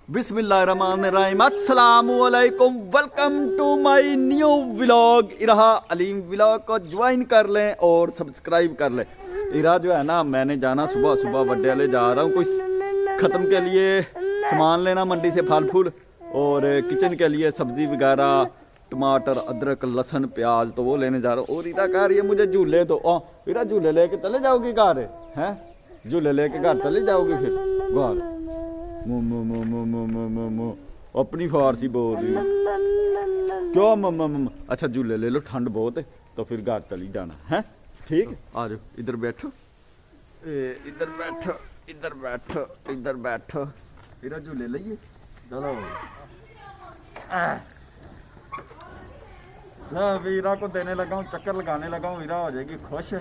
बिस्मिल्लाहिर्रहमानिर्रहीम अस्सलामुअलैकुम welcome to my new vlog. Ira Aleem vlog को ज्वाइन कर लें और सब्सक्राइब कर लें। इरा जो है ना, मैंने जाना सुबह सुबह वड्डे वाले जा रहा हूँ, कुछ ख़त्म के लिए सामान लेना मंडी से, फल फूल और किचन के लिए सब्ज़ी वगैरह, टमाटर, अदरक, लहसुन, प्याज, तो वो लेने जा रहा हूँ। और इरा कह रही है मुझे झूले दो। इरा झूले लेके चले जाओगी घर? हैं झूले लेके घर चले जाओगी फिर घर? अपनी फारसी बोल रही क्यों? मम्मा अच्छा झूले ले लो, ठंड बहुत है तो फिर घर चली जाना है। ठीक, आ जाओ, इधर बैठो, इधर बैठो, इधर बैठो, इधर बैठो। फिर झूले लिए चलो। वीरा को देने लगा हूँ, चक्कर लगाने लगा हूँ, वीरा हो जाएगी खुश।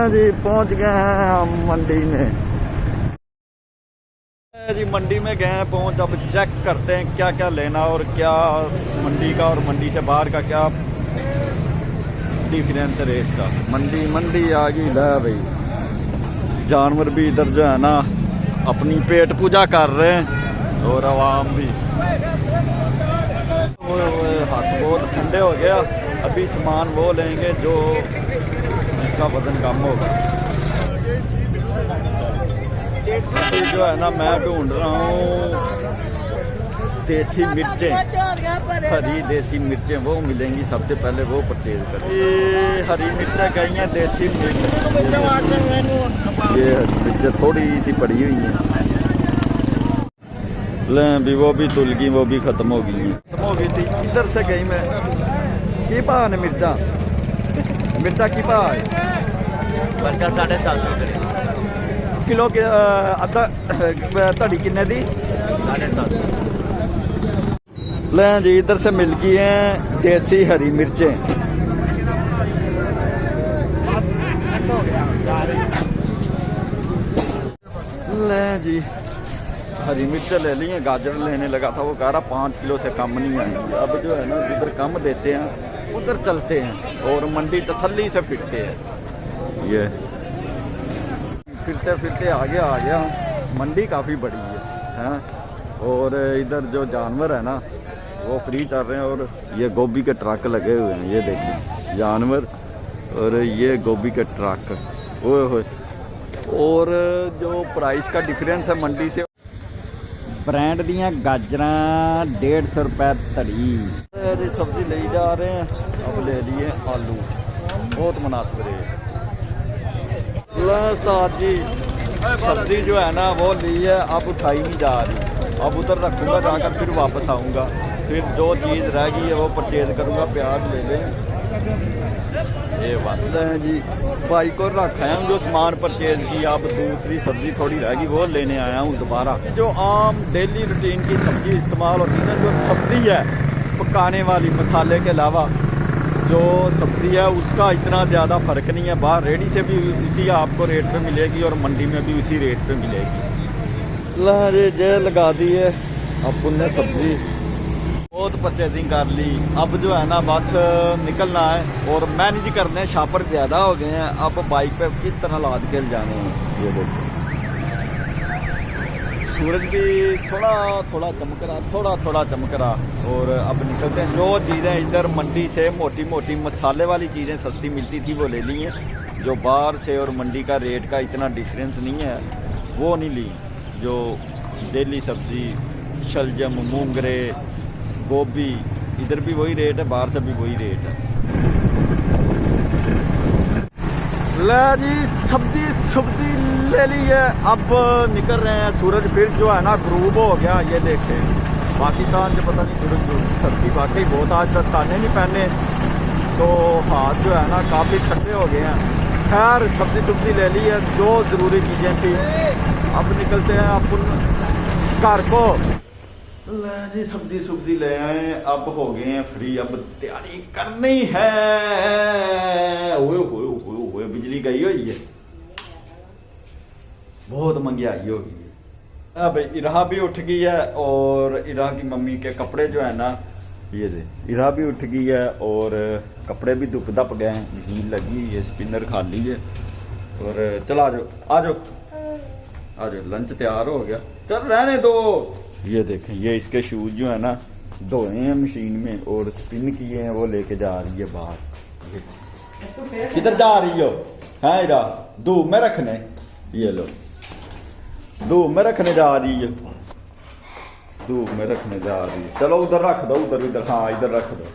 जी पहुंच गए हैं हम मंडी में। जी मंडी में गए हैं पहुंच। अब चेक करते हैं क्या क्या लेना और क्या मंडी का और मंडी से बाहर का क्या डिफरेंस रेट का। मंडी आ गई ला भाई। जानवर भी इधर जो है ना अपनी पेट पूजा कर रहे हैं और आवाम भी। हाथ बहुत ठंडे हो गया। अभी सामान वो लेंगे जो जिसका वजन कम होगा। जो है ना, मैं ढूंढ रहा हूँ देसी मिर्चें, हरी देसी मिर्चें, वो मिलेंगी सबसे पहले, वो परचेज करें। ये हरी मिर्चें गई हैं, देसी मिर्च। ये हरी मिर्चें थोड़ी सी पड़ी हुई हैं, लें भी वो भी तुल गई, वो भी खत्म हो गई हैं। खत्म हो गई थी, इधर से गई मैं। की भाव ने मिर्चा की भाव है? 750 किलो के अद्धा धड़ी किन्ने दी? 750। लें जी, इधर से मिल गई हैं देसी हरी मिर्चें। लें जी, हरी मिर्चें ले ली हैं। गाजर लेने लगा था, वो कह रहा 5 किलो से कम नहीं आएंगी। अब जो है ना, जिधर कम देते हैं उधर चलते हैं और मंडी तसल्ली से फिरते हैं। ये फिरते फिरते आगे आ गया। मंडी काफ़ी बड़ी है और इधर जो जानवर है ना वो फ्री चल रहे हैं। और ये गोभी के ट्रक लगे हुए हैं, ये देखिए जानवर, और ये गोभी के ट्रक। ओए और जो प्राइस का डिफरेंस है मंडी से, ब्रांड दियाँ गाजर 150 रुपए धड़ी। सब्जी ले जा रहे हैं। अब ले लिए आलू, बहुत मुनासिब रेट। साथ जी सब्जी जो है ना वो ली है, अब उठाई नहीं जा रही। अब उधर रखूँगा, जाकर फिर वापस आऊँगा, फिर जो चीज़ रह गई है वो परचेज करूँगा। प्याज ले लें, ये बात है जी। बाइक और रखा है जो सामान परचेज किया। अब दूसरी सब्जी थोड़ी रह गई, वो लेने आया हूँ दोबारा। जो आम डेली रूटीन की सब्जी इस्तेमाल होती है, जो सब्जी है पकाने वाली, मसाले के अलावा जो सब्जी है उसका इतना ज़्यादा फ़र्क नहीं है। बाहर रेडी से भी उसी आपको रेट पे मिलेगी और मंडी में भी उसी रेट पे मिलेगी। लहरे जे लगा दी है। अब उनने सब्जी बहुत परचेजिंग कर ली। अब जो है ना बस निकलना है और मैनेज करने, शापर ज़्यादा हो गए हैं। अब बाइक पे किस तरह लाद के जाने हैं, ये देखो। सूरज भी थोड़ा चमक रहा और अब निकलते हैं। जो चीज़ें इधर मंडी से मोटी मोटी मसाले वाली चीज़ें सस्ती मिलती थी वो ले ली हैं। जो बाहर से और मंडी का रेट का इतना डिफरेंस नहीं है वो नहीं ली। जो डेली सब्जी, शलजम, मूंगरे, गोभी, इधर भी वही रेट है, बाहर से भी वही रेट है। ले जी सब्जी ले ली है। अब निकल रहे हैं। सूरज फिर जो है ना ग्रूब हो गया, ये देखें। पाकिस्तान से पता नहीं सूरज, सर्दी वाकई बहुत। आज दस्ताने नहीं पहने तो हाथ जो है ना काफ़ी ठंडे हो गए हैं। खैर सब्जी ले ली है, जो ज़रूरी चीज़ें थी। अब निकलते हैं अपन घर को। जी सब्जी ले आए, अब हो गए हैं फ्री। अब तैयारी करनी है। ओए बिजली गई हुई है, बहुत महंगाई हो गई है। अब इरा भी उठ गई है और इरा की मम्मी के कपड़े जो है ना, ये दे, इरा भी उठ गई है और कपड़े भी धुप धप गए हैं, मशीन लगी हुई है, स्पिनर खाली है। और चल आ जाओ आ जाओ आ जाओ, लंच तैयार हो गया, चल रहने दो। ये देखें, ये इसके शूज जो है ना धोए हैं मशीन में और स्पिन किए हैं, वो लेके जा रही है बाहर। किधर जा रही हो? है इरा, धूप में रखने, ये लो धूप में रखने जा रही है, धूप में रखने जा रही है। चलो उधर रख दो, उधर इधर, हाँ इधर रख दो।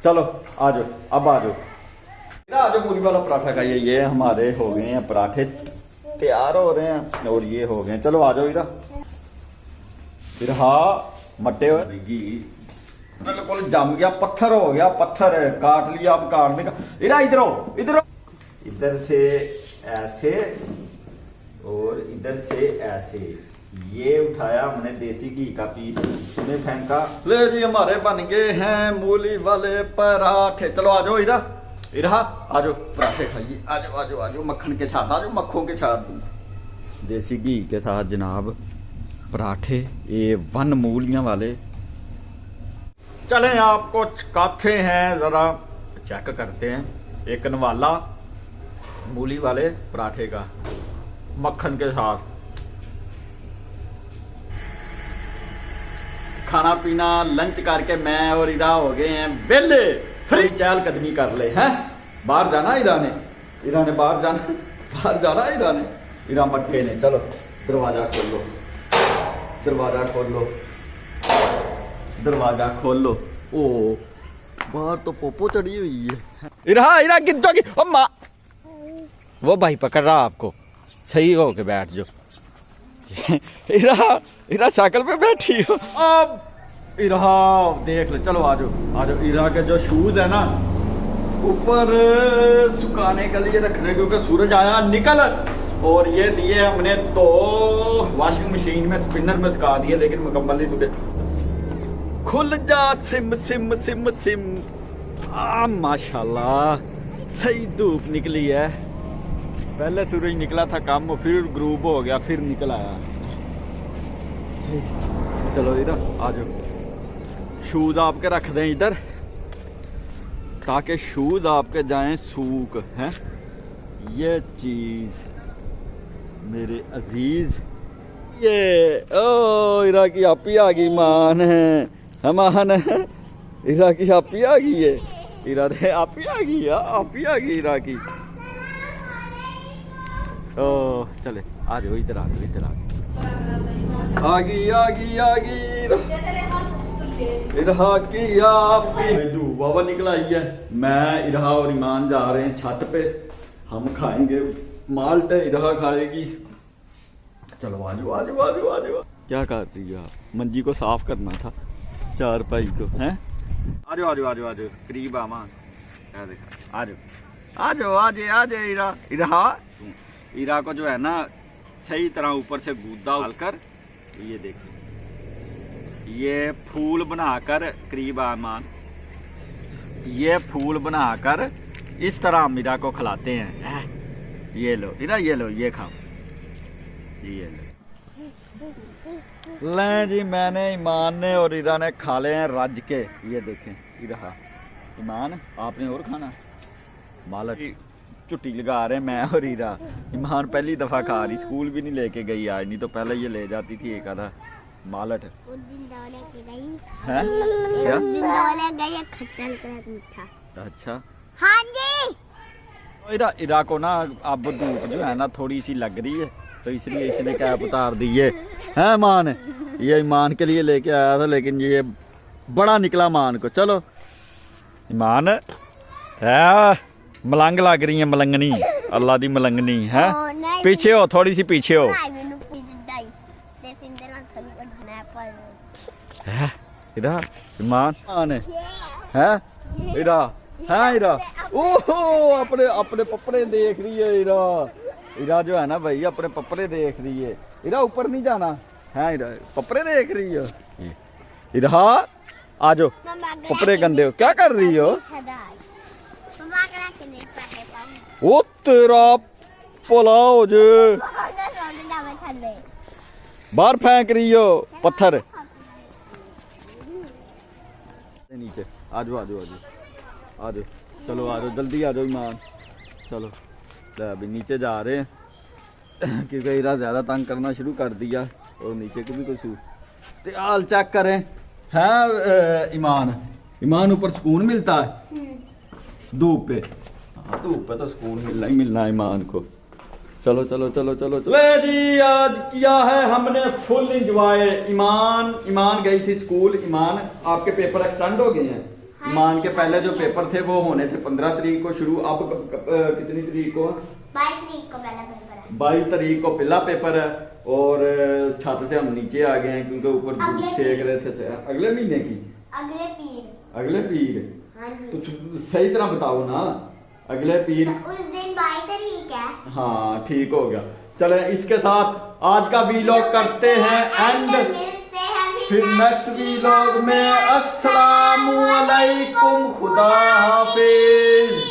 चलो आ जाओ, अब आ जाओ, आ जाओ। मूली वाला पराठा खाइए। ये हमारे हो गए हैं पराठे, तैयार हो रहे हैं और ये हो गए। चलो आ जाओ इरा, फिर हाँ मट्टे हुए बिल्कुल जम गया, पत्थर हो गया, पत्थर है, काट लिया। अब काटने का इरा, इधर हो, इधर हो, इधर से ऐसे और इधर से ऐसे। ये उठाया हमने देसी घी का पीस, इसमें फेंका। ले जी हमारे बन गए हैं मूली वाले पराठे। चलो आ जाओ इरा, इरा आ जाओ, पराठे खाइए, आ जाओ आ जाओ आ जाओ। मक्खन के साथ आ जाओ, मक्खों के साथ, देसी घी के साथ जनाब पराठे, ये 1 मूलियां वाले। चलें आपको चखाते हैं, जरा चेक करते हैं। एक नवाला मूली वाले पराठे का मक्खन के साथ। खाना पीना लंच करके मैं और इरा हो गए हैं बेले, फ्री चहल कदमी कर ले हैं। बाहर जाना इरा ने बाहर जाना इरा ने, इरा मट्ठे ने। चलो दरवाजा खोलो, दरवाजा खोलो, दरवाजा खोलो। ओ बाहर तो पोपो चढ़ी हुई है। इरा गिर जाओगी, ओ माँ, वो भाई पकड़ रहा आपको, सही हो के बैठ जाओ। इरा साइकिल पे बैठी हो। अब इरा देख ले, चलो आ जाओ आ जाओ। इरा के जो शूज है ना ऊपर सुखाने के लिए रखने, क्योंकि सूरज आया निकल। और ये दिए हमने तो वॉशिंग मशीन में, स्पिनर में सुखा दिए, लेकिन मुकम्मल नहीं सूखे। खुल जा सिम सिम सिम सिम। माशाल्लाह सही धूप निकली है। पहले सूरज निकला था कम, फिर ग्रूप हो गया, फिर निकल आया। चलो इधर आ जाओ, शूज आपके रख दें इधर, ताकि शूज आपके जाएं सूख हैं। ये चीज मेरे अजीज, ये ओ इरा की आपी आ गई, मान है हमान है, इरा की आपी आ गई है, इरा दे आपी आ गई, आपी आ गई इरा की। ओ चले आ जाओ, इधर आ जाओ, इधर आ गई आ गई आ गई इरहा की आपी। धूप बाबा निकल आई है। मैं इरहा और ईमान जा रहे हैं छत पे, हम खाएंगे माल्टे, इरहा खाएगी। चलो आ जाओ आ जाओ आ जाओ आ जाओ। क्या कर रही है आप? मंजी को साफ करना था, चारपाई को, हैं? आ जाओ आ जाओ आ जाओ आ जाओ, करीब आमान, क्या देखा, आ जाओ आ जाओ आ जाओ इरा। इरहा इरा को जो है ना सही तरह ऊपर से गूदा डालकर, ये देखिए, ये फूल बनाकर, करीब आमान, ये फूल बनाकर इस तरह मीरा को खिलाते हैं। ये लो इरा, ये लो, ये खाओ, ये लो। लें जी, मैंने, ईमान ने और इरा ने खा ले हैं रज के। ये देखें इरा, ईमान आपने और खाना? मालक छुट्टी लगा रहे मैं और इरा। ईमान पहली दफा खा रही, स्कूल भी नहीं लेके गई आज, नहीं तो पहले ये ले जाती थी एक आधा मालट। अच्छा हाँ जी। इरा को ना अब धूप जो है ना थोड़ी सी लग रही है, तो इसलिए इसने कैप उतार दी है ईमान। ये ईमान के लिए लेके आया था, लेकिन ये बड़ा निकला ईमान को। चलो ईमान है, मलंग लग रही है, मलंगनी, अल्लाह दी मलंगनी है। पीछे हो, थोड़ी सी पीछे हो। इरा ईमान है इरा, है इरा, ओहो अपने अपने पपड़े देख रही है इरा। इरा जो है ना भाई अपने पपड़े देख रही है। इरा ऊपर नहीं जाना है, इरा पपड़े देख रही है। इरा आ जाओ, पपड़े गंदे हो, क्या कर रही हो? ओ तेरा भला हो जे। बाहर फेंक रही हो पत्थर। नीचे आ जाओ आ जाओ आ जाओ आ जाओ, चलो आ जाओ जल्दी आ जाओ ईमान। चलो अभी नीचे जा रहे हैं क्योंकि इरा ज़्यादा तंग करना शुरू कर दिया और नीचे को भी कुछ हाल चेक करें है। ईमान ईमान ऊपर सुकून मिलता है धूप पे। हाँ धूप पे तो सुकून मिलना ही मिलना है ईमान को। चलो चलो चलो चलो चलो जी, आज किया है हमने फुल इंजॉय। ईमान गई थी स्कूल। ईमान आपके पेपर एक्सटेंड हो गए हैं। ईमान के पहले जो पेपर थे वो होने थे 15 तारीख को शुरू। अब कितनी तारीख को? 22 तारीख को पहला पेपर है। 22 तारीख को पहला पेपर है और छत से हम नीचे आ गए हैं क्योंकि ऊपर धूप सेक रहे थे। अगले महीने की अगले पीर हाँ जी। तो सही तरह बताओ ना, अगले पीर उस दिन 22 तारीख है। हाँ ठीक हो गया। चले इसके साथ आज का वीलॉग करते हैं एंड, फिर नेक्स्ट वीलॉग में अस्सलामुअलैकुम, खुदा